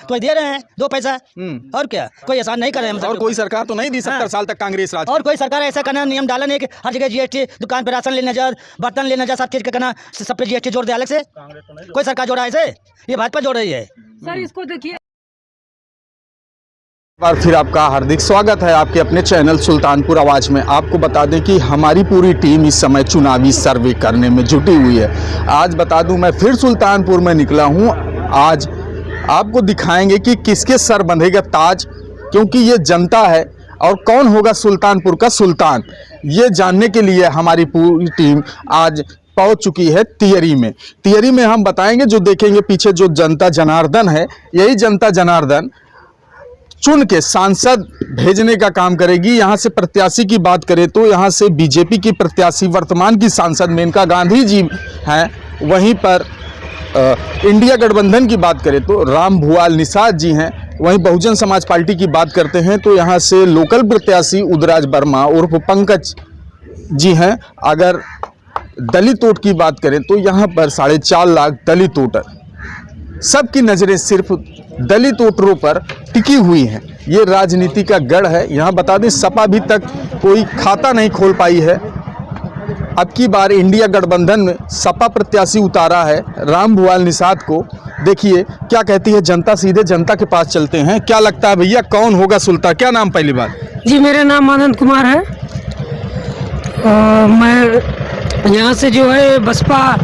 कोई दे रहे हैं 2 पैसा और क्या, कोई एहसान नहीं कर रहे हैं। और कोई सरकार तो नहीं दी 70 साल तक कांग्रेस राज। और कोई सरकार ऐसा करना नियम डाला नहीं कि हर जगह जीएसटी, दुकान पे राशन लेने जाओ, बर्तन लेने जाओ, सब चीज का करना, सब पे जीएसटी जोड़ दे अलग से। कोई सरकार जोड़ा है ऐसे? ये भाजपा जोड़ रही है सर। इसको देखिए, बार फिर आपका हार्दिक स्वागत है आपके अपने चैनल सुल्तानपुर आवाज़ में। आपको बता दें कि हमारी पूरी टीम इस समय चुनावी सर्वे करने में जुटी हुई है। आज बता दूं मैं फिर सुल्तानपुर में निकला हूं। आज आपको दिखाएंगे कि किसके सर बंधेगा ताज, क्योंकि ये जनता है और कौन होगा सुल्तानपुर का सुल्तान, ये जानने के लिए हमारी पूरी टीम आज पहुंच चुकी है तियरी में। तियरी में हम बताएंगे, जो देखेंगे पीछे जो जनता जनार्दन है, यही जनता जनार्दन चुन के सांसद भेजने का काम करेगी। यहाँ से प्रत्याशी की बात करें तो यहाँ से बीजेपी की प्रत्याशी वर्तमान की सांसद मेनका गांधी जी हैं। वहीं पर इंडिया गठबंधन की बात करें तो राम भुआल निषाद जी हैं। वहीं बहुजन समाज पार्टी की बात करते हैं तो यहाँ से लोकल प्रत्याशी उदयराज वर्मा उर्फ पंकज जी हैं। अगर दलित वोट की बात करें तो यहाँ पर 4.5 लाख दलित वोटर, सबकी नज़रें सिर्फ दलित वोटरों पर टिकी हुई हैं। ये राजनीति का गढ़ है। यहाँ बता दें सपा अभी तक कोई खाता नहीं खोल पाई है। अब की बार इंडिया गठबंधन में सपा प्रत्याशी उतारा है राम भुआल निषाद को। देखिए क्या कहती है जनता, सीधे जनता के पास चलते हैं। क्या लगता है भैया कौन होगा सुल्तान? क्या नाम पहली बार? जी मेरा नाम आनंद कुमार है। मैं यहाँ से जो है बसपा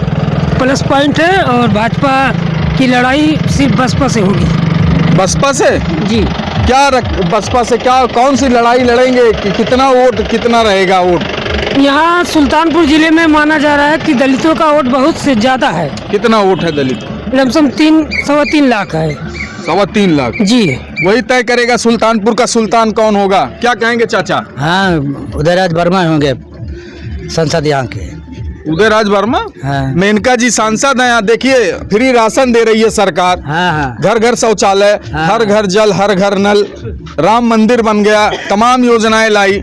प्लस पॉइंट है और भाजपा की लड़ाई सिर्फ बसपा से होगी। बसपा से? जी। क्या बसपा से क्या, कौन सी लड़ाई लड़ेंगे कि कितना वोट, कितना रहेगा वोट? यहाँ सुल्तानपुर जिले में माना जा रहा है कि दलितों का वोट बहुत से ज़्यादा है। कितना वोट है दलित? लमसम 3.3 लाख है। 3.25 लाख जी। वही तय करेगा सुल्तानपुर का सुल्तान कौन होगा। क्या कहेंगे चाचा? हाँ, उदयराज वर्मा होंगे संसद यहाँ के। उदयराज वर्मा? हाँ। मेनका जी सांसद हैं। देखिए फ्री राशन दे रही है सरकार। हाँ। घर घर शौचालय, हर घर जल, हर घर नल, राम मंदिर बन गया, तमाम योजनाएं लाई।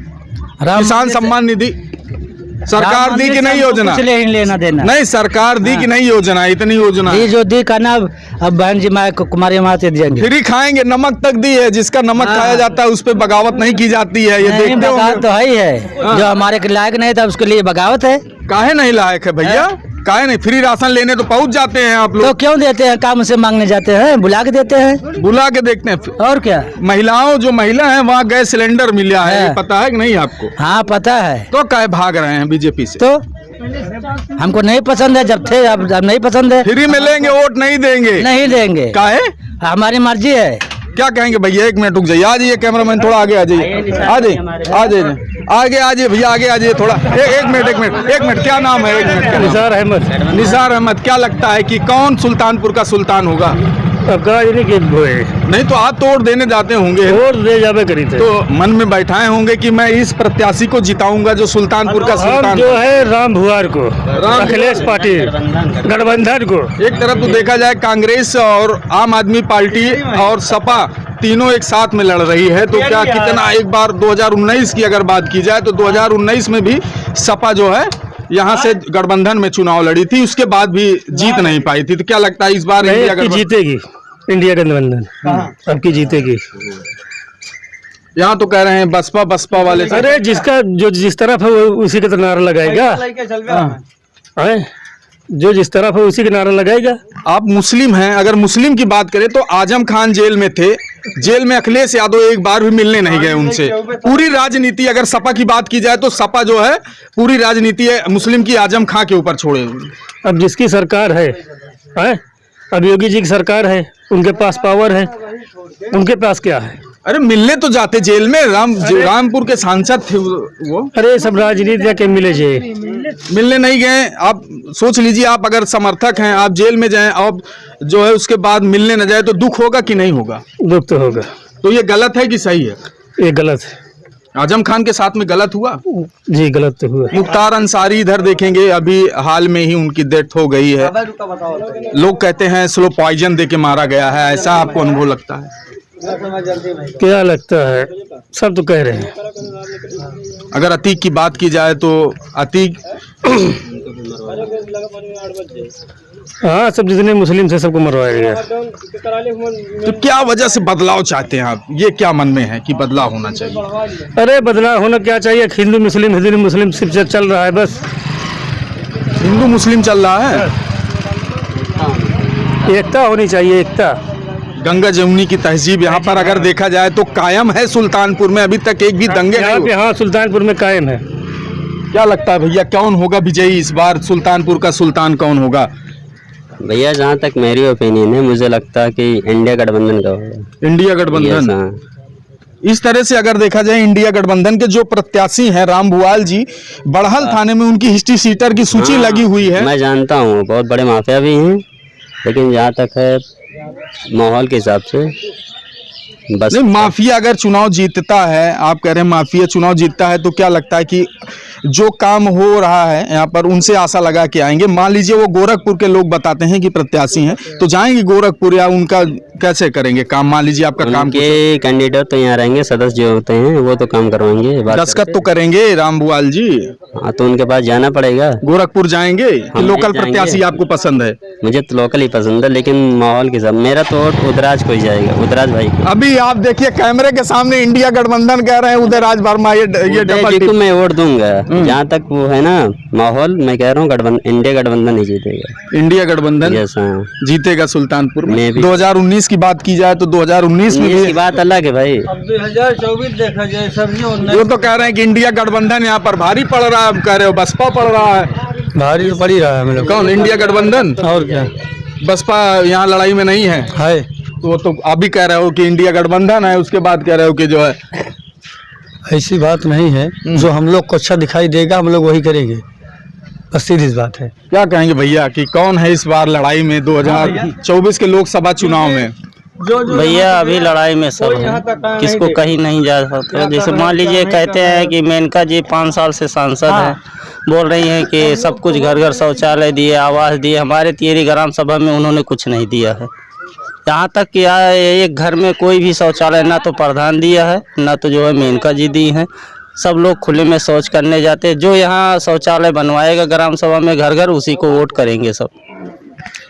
किसान सम्मान निधि सरकार दी कि नहीं योजना? कुछ लेना देना नहीं, सरकार दी कि नहीं योजना? इतनी योजना दी जो दी का ना, अब बहन जी माँ कुमारी माँ से देंगे। फ्री खाएंगे, नमक तक दी है। जिसका नमक खाया जाता है उस पर बगावत नहीं की जाती है। ये देखते बगावत तो है ही है। जो हमारे लायक नहीं था उसके लिए बगावत है। काहे नहीं लायक है भैया? काहे नहीं? फ्री राशन लेने तो पहुंच जाते हैं आप लोग। तो क्यों देते हैं? काम से मांगने जाते हैं, बुला के देते हैं। बुला के देखते हैं और क्या। महिलाओं, जो महिला है वहाँ गैस सिलेंडर मिला है, पता है कि नहीं आपको? हाँ पता है। तो काहे भाग रहे हैं बीजेपी से? तो हमको नहीं पसंद है, जब थे अब नहीं पसंद है। फ्री में लेंगे, वोट नहीं देंगे। नहीं देंगे। काहे? हमारी मर्जी है। क्या कहेंगे भैया? 1 मिनट रुक जाइए। आ जाइए कैमरामैन, थोड़ा आगे आ जाइए। आ जाइए आगे आ जाइए भैया, आगे आ जाइए थोड़ा। एक मिनट क्या नाम है? 1 मिनट। निसार अहमद। निसार अहमद, क्या लगता है कि कौन सुल्तानपुर का सुल्तान होगा? नहीं तो आप तो वोट देने जाते होंगे, वोट दे जावे करी थे, तो मन में बैठाए होंगे कि मैं इस प्रत्याशी को जिताऊंगा जो सुल्तानपुर का सुल्तान जो है राम भुआर को, अखिलेश पार्टी गठबंधन को। एक तरफ तो देखा जाए कांग्रेस और आम आदमी पार्टी और सपा तीनों एक साथ में लड़ रही है, तो क्या कितना, एक बार 2019 की अगर बात की जाए तो 2019 में भी सपा जो है यहाँ से गठबंधन में चुनाव लड़ी थी, उसके बाद भी जीत नहीं पाई थी। तो क्या लगता है इस बार इंडिया जीतेगी? इंडिया गठबंधन अब की जीतेगी। यहाँ तो कह रहे हैं बसपा वाले। अरे जिसका जो जिस तरफ है वो उसी का तो नारा लगाएगा। जो जिस तरफ है उसी का नारा लगाएगा। आप मुस्लिम हैं, अगर मुस्लिम की बात करें तो आजम खान जेल में थे, जेल में अखिलेश यादव एक बार भी मिलने नहीं गए उनसे। पूरी राजनीति अगर सपा की बात की जाए तो सपा जो है पूरी राजनीति है मुस्लिम की आजम खान के ऊपर छोड़े। अब जिसकी सरकार है, अब योगी जी की सरकार है, उनके पास पावर है, उनके पास क्या है? अरे मिलने तो जाते जेल में, रामपुर के सांसद थे वो। अरे सब राजनीति के मिले जे, मिलने नहीं गए। आप सोच लीजिए, आप अगर समर्थक हैं, आप जेल में जाएं, आप जो है उसके बाद मिलने न जाए तो दुख होगा कि नहीं होगा? दुख तो होगा। तो ये गलत है कि सही है? ये गलत है। आजम खान के साथ में गलत हुआ? जी गलत तो हुआ। मुख्तार अंसारी इधर देखेंगे, अभी हाल में ही उनकी डेथ हो गई है। लोग कहते हैं स्लो पॉइजन दे के मारा गया है, ऐसा आपको अनुभव लगता है? क्या लगता है? सब तो कह रहे हैं। अगर अतीक की बात की जाए तो अतीक हाँ, सब जितने मुस्लिम से सबको मरवाया गया। तो क्या वजह से बदलाव चाहते हैं आप? ये क्या मन में है कि बदलाव होना चाहिए? अरे बदलाव होना क्या चाहिए, हिंदू मुस्लिम सिर्फ चल रहा है बस। हिंदू मुस्लिम चल रहा है। एकता होनी चाहिए, एकता। गंगा जमुनी की तहजीब यहाँ पर अगर देखा जाए तो कायम है सुल्तानपुर में, अभी तक एक भी दंगे नहीं हुए। हाँ, सुल्तानपुर में कायम है। क्या लगता है भैया, कौन होगा विजयी इस बार? सुल्तानपुर का सुल्तान कौन होगा? भैया जहाँ तक मेरी ओपिनियन है, मुझे लगता है कि इंडिया गठबंधन का होगा। इंडिया गठबंधन। हाँ। इस तरह से अगर देखा जाए इंडिया गठबंधन के जो प्रत्याशी हैं राम भुआल जी, बड़हल थाने में उनकी हिस्ट्री सीटर की सूची हाँ, लगी हुई है। मैं जानता हूँ, बहुत बड़े माफिया भी हैं, लेकिन जहाँ तक है माहौल के हिसाब से बस। नहीं, माफिया अगर चुनाव जीतता है, आप कह रहे हैं माफिया चुनाव जीतता है, तो क्या लगता है कि जो काम हो रहा है यहाँ पर उनसे आशा लगा के आएंगे? मान लीजिए वो गोरखपुर के लोग बताते हैं कि प्रत्याशी हैं, तो जाएंगे गोरखपुर या उनका कैसे करेंगे काम? मान लीजिए आपका काम के कैंडिडेट तो यहाँ रहेंगे, सदस्य जो होते हैं वो तो काम करवाएंगे, दस्तखत तो करेंगे राम भुआल जी। हाँ, तो उनके पास जाना पड़ेगा। गोरखपुर जाएंगे कि लोकल प्रत्याशी आपको पसंद है? मुझे तो लोकल ही पसंद है, लेकिन माहौल के साथ मेरा तो वोट उदयराज को ही जाएगा, उदयराज भाई को। अभी आप देखिए कैमरे के सामने इंडिया गठबंधन कह रहे हैं उदयराज वर्मा, ये उदय जी को मैं वोट दूंगा। जहाँ तक वो है ना माहौल, मैं कह रहा हूँ इंडिया गठबंधन ही जीतेगा। इंडिया गठबंधन जीतेगा सुल्तानपुर में। 2019 की बात की जाए तो 2019 में की बात अलग है भाई। 2024 देखा जाए सब वो तो कह रहे हैं कि इंडिया गठबंधन यहाँ पर भारी पड़ रहा है, आप कह रहे हो बसपा पड़ रहा है। भारी तो पड़ ही रहा है हम लोग। कौन? इंडिया गठबंधन। और क्या, बसपा यहाँ लड़ाई में नहीं है? तो आप भी कह रहे हो कि इंडिया गठबंधन है, उसके बाद कह रहे हो कि जो है ऐसी बात नहीं है। जो हम लोग को अच्छा दिखाई देगा हम लोग वही करेंगे, बस सीधी बात है। क्या कहेंगे भैया कि कौन है इस बार लड़ाई में 2024 के लोकसभा चुनाव में? भैया अभी लड़ाई में सब है, किसको कहीं नहीं जा सकते। जैसे मान लीजिए कहते हैं कि मेनका जी 5 साल से सांसद हैं, बोल रही हैं कि सब कुछ घर घर शौचालय दिए, आवास दिए। हमारे तियरी ग्राम सभा में उन्होंने कुछ नहीं दिया है। यहाँ तक कि एक घर में कोई भी शौचालय ना तो प्रधान दिया है, ना तो जो है मेनका जी दी हैं। सब लोग खुले में शौच करने जाते हैं। जो यहाँ शौचालय बनवाएगा ग्राम सभा में घर घर, उसी को वोट करेंगे सब।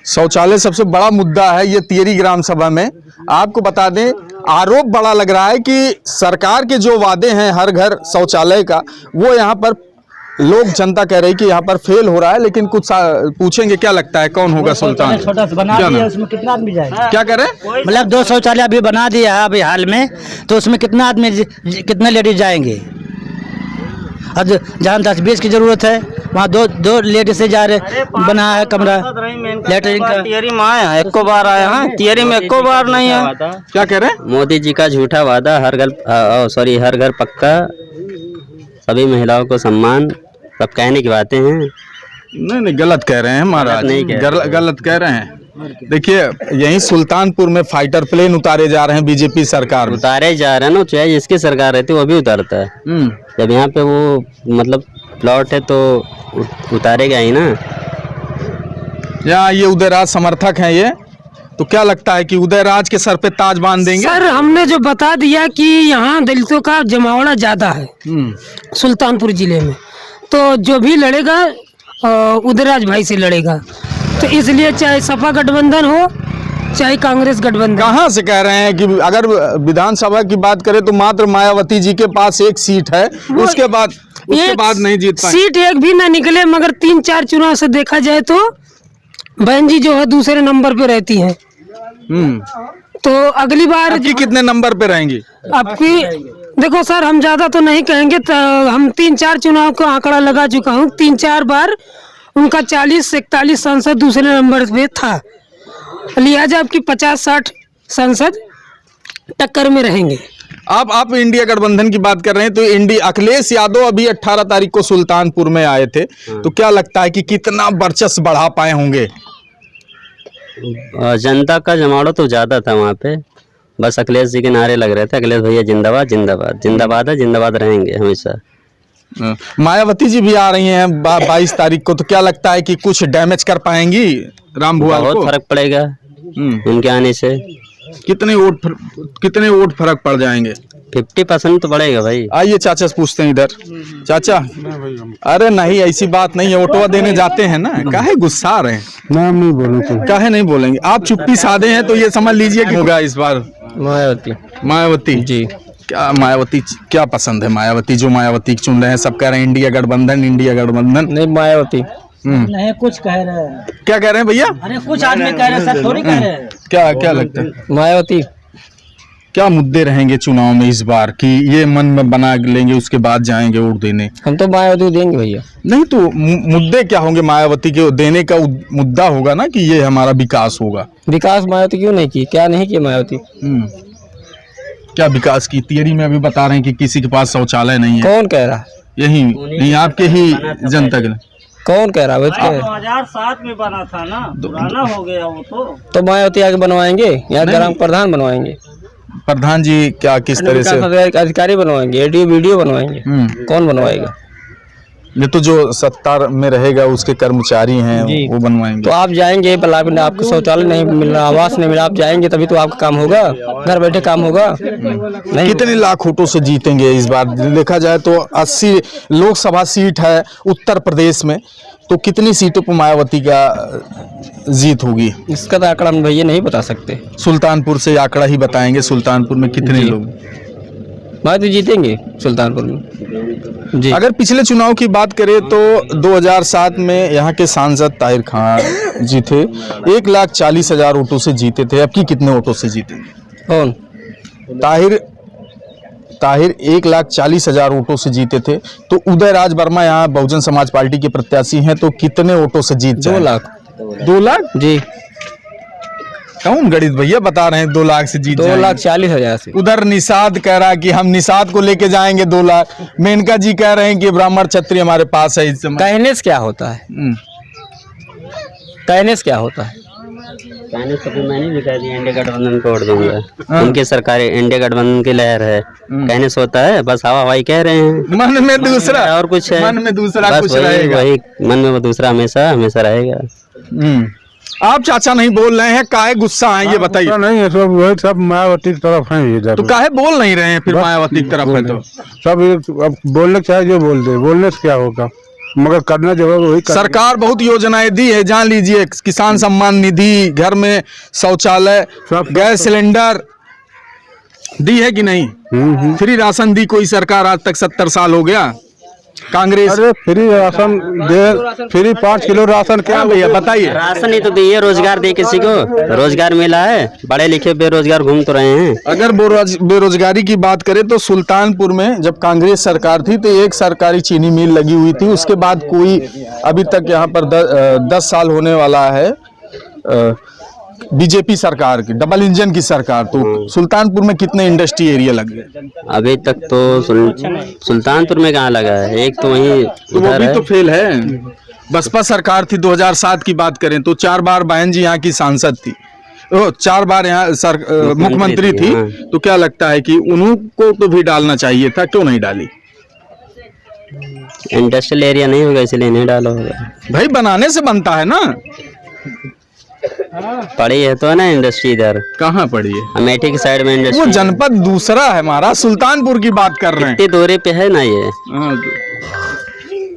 शौचालय सबसे बड़ा मुद्दा है ये तियरी ग्राम सभा में। आपको बता दें, आरोप बड़ा लग रहा है कि सरकार के जो वादे हैं हर घर शौचालय का, वो यहाँ पर लोग जनता कह रही कि यहाँ पर फेल हो रहा है। लेकिन कुछ पूछेंगे, क्या लगता है कौन होगा सुल्तान? छोटा सा बना दिया, उसमें कितना आदमी जाएगा? क्या करें? मतलब 2 शौचालय अभी बना दिया है अभी हाल में, तो उसमें कितना आदमी, कितने लेडीज जाएंगे? अब जहाँ 10-20 की जरूरत है वहाँ दो लेडीज से जा रहे बना है कमरा लेटरिन का। तियरी में आया, एको बार आया है, तियरी में एको बार नहीं है। क्या कह रहे हैं? मोदी जी का झूठा वादा, हर घर पक्का, सभी महिलाओं को सम्मान, सब कहने की बातें हैं। नहीं, गलत कह रहे हैं महाराज, गलत कह रहे हैं। देखिए यहीं सुल्तानपुर में फाइटर प्लेन उतारे जा रहे हैं बीजेपी सरकार में। उतारे जा रहे हैं ना, चाहे जिसकी सरकार रहती है वो भी उतारता है। जब यहाँ पे वो मतलब प्लॉट है तो उतारेगा ही ना। यहाँ ये उदयराज समर्थक हैं ये, तो क्या लगता है कि उदयराज के सर पे ताज बांध देंगे? सर हमने जो बता दिया कि यहाँ दलितों का जमावड़ा ज्यादा है सुल्तानपुर जिले में, तो जो भी लड़ेगा उदयराज भाई से लड़ेगा। तो इसलिए चाहे सपा गठबंधन हो चाहे कांग्रेस गठबंधन। कहाँ से कह रहे हैं कि अगर विधानसभा की बात करें तो मात्र मायावती जी के पास एक सीट है, उसके बाद नहीं जीत पाए। सीट एक भी ना निकले, मगर 3-4 चुनाव से देखा जाए तो बहन जी जो है दूसरे नंबर पे रहती हैं। तो अगली बार आपकी कितने नंबर पे रहेंगी? आपकी देखो सर, हम ज्यादा तो नहीं कहेंगे, हम 3-4 चुनाव का आंकड़ा लगा चुका हूँ। 3-4 बार उनका 40 से 41 सांसद दूसरे नंबर पे था, लिहाजा आपकी 50-60 सांसद टक्कर में रहेंगे। आप इंडिया गठबंधन की बात कर रहे हैं, तो अखिलेश यादव अभी 18 तारीख को सुल्तानपुर में आए थे, तो क्या लगता है कि कितना वर्चस्व बढ़ा पाए होंगे? जनता का जमावड़ा तो ज्यादा था वहाँ पे, बस अखिलेश जी के नारे लग रहे थे, अखिलेश भैया जिंदाबाद जिंदाबाद, जिंदाबाद है, जिंदाबाद रहेंगे हमेशा। मायावती जी भी आ रही हैं 22 तारीख को, तो क्या लगता है कि कुछ डैमेज कर पाएंगी राम भुआल को? बहुत फर्क पड़ेगा उनके आने से। कितने वोट फर्क पड़ जाएंगे? 50% तो बढ़ेगा भाई। आइए चाचा से पूछते हैं इधर। चाचा, अरे नहीं ऐसी बात नहीं है, वोटवा देने जाते हैं ना, काहे गुस्सा आ रहे हैं? नाम नहीं बोलूं। काहे नहीं बोलेंगे? आप चुप्पी साधे हैं तो ये समझ लीजिए कि होगा इस बार मायावती जी। क्या मायावती क्या पसंद है? मायावती जो मायावती चुन रहे हैं, सब कह रहे हैं इंडिया गठबंधन। नहीं मायावती नहीं कुछ कह रहे हैं। क्या कह रहे हैं भैया? अरे कुछ आदमी कह रहे हैं, सब थोड़ी कह रहे हैं। क्या लगता है मायावती। क्या मुद्दे रहेंगे चुनाव में इस बार कि ये मन में बना लेंगे उसके बाद जाएंगे वोट देने? हम तो मायावती देंगे भैया। नहीं तो मुद्दे क्या होंगे मायावती के देने का? मुद्दा होगा ना कि ये हमारा विकास होगा। विकास मायावती क्यों नहीं की? क्या नहीं किया मायावती? क्या विकास की? थियरी में अभी बता रहे हैं कि किसी के पास शौचालय नहीं है। कौन कह रहा? यही आपके ही जनता के। कौन कह रहा? 2007 में बना था ना, पुराना हो गया वो तो मायावती आगे बनवाएंगे, यहाँ ग्राम प्रधान बनवाएंगे। प्रधान जी क्या किस तरह से? अधिकारी बनवाएंगे, एडीओ वीडियो बनवाएंगे। कौन बनवाएगा? ये तो जो सत्ता में रहेगा उसके कर्मचारी हैं वो बनवाएंगे। तो आप जाएंगे, आपको शौचालय नहीं मिल रहा, आवास नहीं मिला, आप जाएंगे तभी तो आपका काम होगा, घर बैठे काम होगा। नहीं। कितने लाख वोटों से जीतेंगे इस बार? देखा जाए तो 80 लोकसभा सीट है उत्तर प्रदेश में, तो कितनी सीटों पर मायावती का जीत होगी? इसका तो आंकड़ा हम भैया नहीं बता सकते। सुल्तानपुर से आंकड़ा ही बताएंगे। सुल्तानपुर में कितने लोग मायावती जीतेंगे? सुल्तानपुर में जी। अगर पिछले चुनाव की बात करें तो 2007 में यहाँ के सांसद ताहिर खान जी थे, 1,40,000 वोटों से जीते थे। अब की कितने वोटों से जीते? कौन? ताहिर 1,40,000 वोटों से जीते थे। तो उदय राज वर्मा यहाँ बहुजन समाज पार्टी के प्रत्याशी हैं, तो कितने वोटों से जीत जाए? 2 लाख। 2 लाख जी। कौन गणित भैया बता रहे हैं 2 लाख से जीत? 2,40,000 से। उधर निषाद कह रहा है कि हम निषाद को लेके जाएंगे 2 लाख। मेनका जी कह रहे हैं कि ब्राह्मण क्षत्रिय हमारे पास है इस समय। कहने से क्या होता है? कहने से क्या होता है? कहने से तो मैंने भी कह दिया इंडिया गठबंधन को वोट दूंगा। उनकी सरकार इंडिया गठबंधन की लहर है। कहने से होता है? बस हवा हवाई कह रहे हैं। मन में दूसरा और कुछ है? मन में दूसरा कुछ रहेगा। वही मन में दूसरा हमेशा रहेगा। आप चाचा नहीं बोल रहे हैं, काहे गुस्सा है ये बताइए? नहीं है, सब मायावती की तरफ है ये। तो काहे बोल नहीं रहे हैं फिर मायावती की तरफ है? तो सब अब बोलने चाहे जो बोल दे, बोलने से क्या होगा, मगर करना जो है वही। सरकार बहुत योजनाएं दी है, जान लीजिए, किसान सम्मान निधि, घर में शौचालय, गैस सिलेंडर दी है कि नहीं? फ्री राशन दी कोई सरकार आज तक? 70 साल हो गया कांग्रेस। अरे फ्री राशन दे, फ्री 5 किलो राशन क्या भैया बताइए? राशन ही तो दिए, रोजगार दे, किसी को रोजगार मिला है? बड़े लिखे बेरोजगार घूम तो रहे हैं। अगर बेरोजगारी की बात करें तो सुल्तानपुर में जब कांग्रेस सरकार थी तो एक सरकारी चीनी मिल लगी हुई थी। उसके बाद कोई अभी तक यहाँ पर 10 साल होने वाला है बीजेपी सरकार की, डबल इंजन की सरकार। तो सुल्तानपुर में कितने इंडस्ट्री एरिया लग गए अभी तक? तो सुल्तानपुर में कहाँ लगा है? एक तो वहीं तो वो भी तो फेल है। बसपा सरकार थी 2007 की बात करें तो 4 बार बहन जी यहाँ की सांसद थी, 4 बार यहाँ मुख्यमंत्री थी। तो क्या लगता है कि उनको तो भी डालना चाहिए था, क्यों नहीं डाली? इंडस्ट्रियल एरिया नहीं होगा इसलिए नहीं डाला होगा भाई। बनाने से बनता है ना। पड़ी है तो ना इंडस्ट्री इधर। कहाँ पड़ी है? अमेठी की साइड में इंडस्ट्री। वो जनपद दूसरा है हमारा, सुल्तानपुर की बात कर रहे हैं। इतनी दूरी पे है ना ये।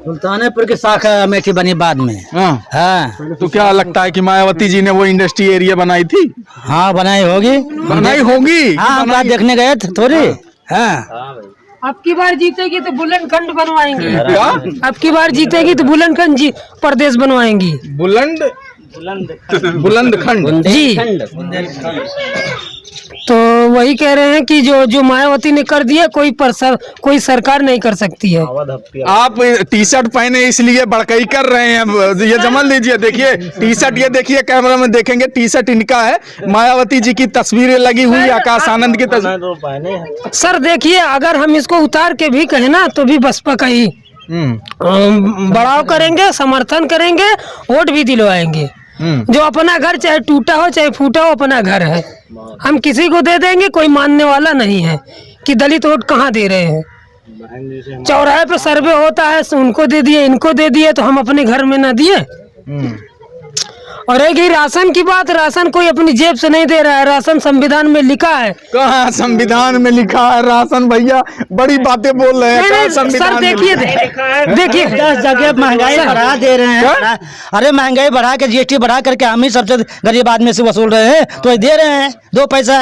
सुल्तानपुर की शाखा अमेठी बनी बाद में। हाँ। तो क्या लगता है कि मायावती जी ने वो इंडस्ट्री एरिया बनाई थी? हाँ बनाई होगी। हाँ हम बात देखने गए थे थोड़ी। हाँ। अब की बार जीतेगी तो बुलंदखंड बनवाएंगी। अब की बार जीतेगी तो बुलंदखंड प्रदेश बनवाएंगी। बुलंदखंड जी। तो वही कह रहे हैं कि जो मायावती ने कर दिया कोई सरकार नहीं कर सकती है। आप टी-शर्ट पहने इसलिए बड़कई कर रहे हैं, ये समझ लीजिए। देखिए टी-शर्ट, ये देखिए कैमरा में देखेंगे, टी-शर्ट इनका है, मायावती जी की तस्वीरें लगी हुई, आकाश आनंद की तस्वीर। सर देखिए, अगर हम इसको उतार के भी कहें ना तो भी बसपा का ही बढ़ाव करेंगे, समर्थन करेंगे, वोट भी दिलवाएंगे। जो अपना घर चाहे टूटा हो चाहे फूटा हो, अपना घर है, हम किसी को दे देंगे। कोई मानने वाला नहीं है कि दलित वोट कहाँ दे रहे हैं। चौराहे पे सर्वे होता है, उनको दे दिए, इनको दे दिए, तो हम अपने घर में ना दिए। और एक ही राशन की बात, राशन कोई अपनी जेब से नहीं दे रहा है, राशन संविधान में लिखा है। कहाँ संविधान में लिखा है राशन? भैया बड़ी बातें बोल रहे हैं। नहीं, कहाँ नहीं, संविधान सर में देखिए देखिए 10 जगह महंगाई बढ़ा दे रहे हैं। अरे महंगाई बढ़ा के जीएसटी बढ़ा करके हम ही सबसे गरीब आदमी से वसूल रहे हैं, तो ये दे रहे हैं 2 पैसा।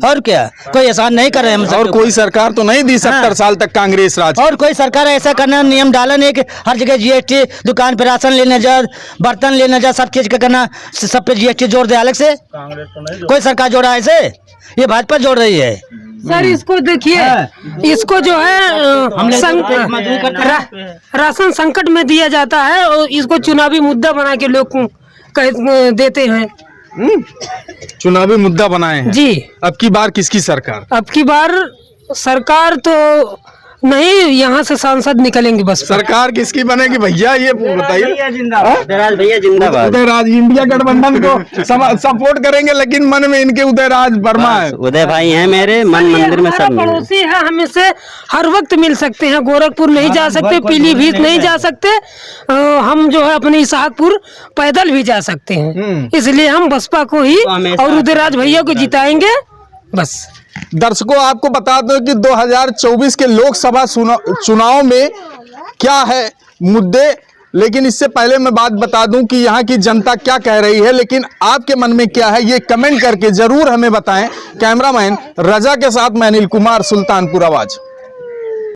और क्या, कोई एहसान नहीं कर रहे हैं। और कोई सरकार तो नहीं दी 70 साल तक कांग्रेस राज। और कोई सरकार ऐसा करना नियम डाला नहीं कि हर जगह जीएसटी, दुकान पे राशन लेने जा, बर्तन लेने जा, सब चीज का करना, सब पे जीएसटी जोड़ दे अलग से। कोई सरकार जोड़ा है ऐसे? ये भाजपा जोड़ रही है। सर इसको देखिए, इसको जो है राशन संकट में दिया जाता है और इसको चुनावी मुद्दा बना के लोग कह देते हैं। चुनावी मुद्दा बनाए हैं जी। अब की बार किसकी सरकार? अब की बार सरकार तो नहीं, यहाँ से सांसद निकलेंगे बस। सरकार किसकी बनेगी भैया ये बताइए। उदयराज भैया जिंदाबाद। उदयराज इंडिया गठबंधन को सपोर्ट करेंगे, लेकिन मन में इनके उदयराज वर्मा है। उदय भाई हैं मेरे, मन मंदिर में सब मिले। पड़ोसी है, हम इससे हर वक्त मिल सकते हैं। गोरखपुर नहीं जा सकते, पीलीभीत नहीं जा सकते, हम जो है अपने इसहाकपुर पैदल भी जा सकते हैं। इसलिए हम बसपा को ही और उदयराज भैया को जिताएंगे बस। दर्शकों आपको बता दो कि 2024 के लोकसभा चुनाव में क्या है मुद्दे, लेकिन इससे पहले मैं बात बता दूं कि यहाँ की जनता क्या कह रही है, लेकिन आपके मन में क्या है ये कमेंट करके जरूर हमें बताएं। कैमरामैन रजा के साथ मैं अनिल कुमार, सुल्तानपुर आवाज।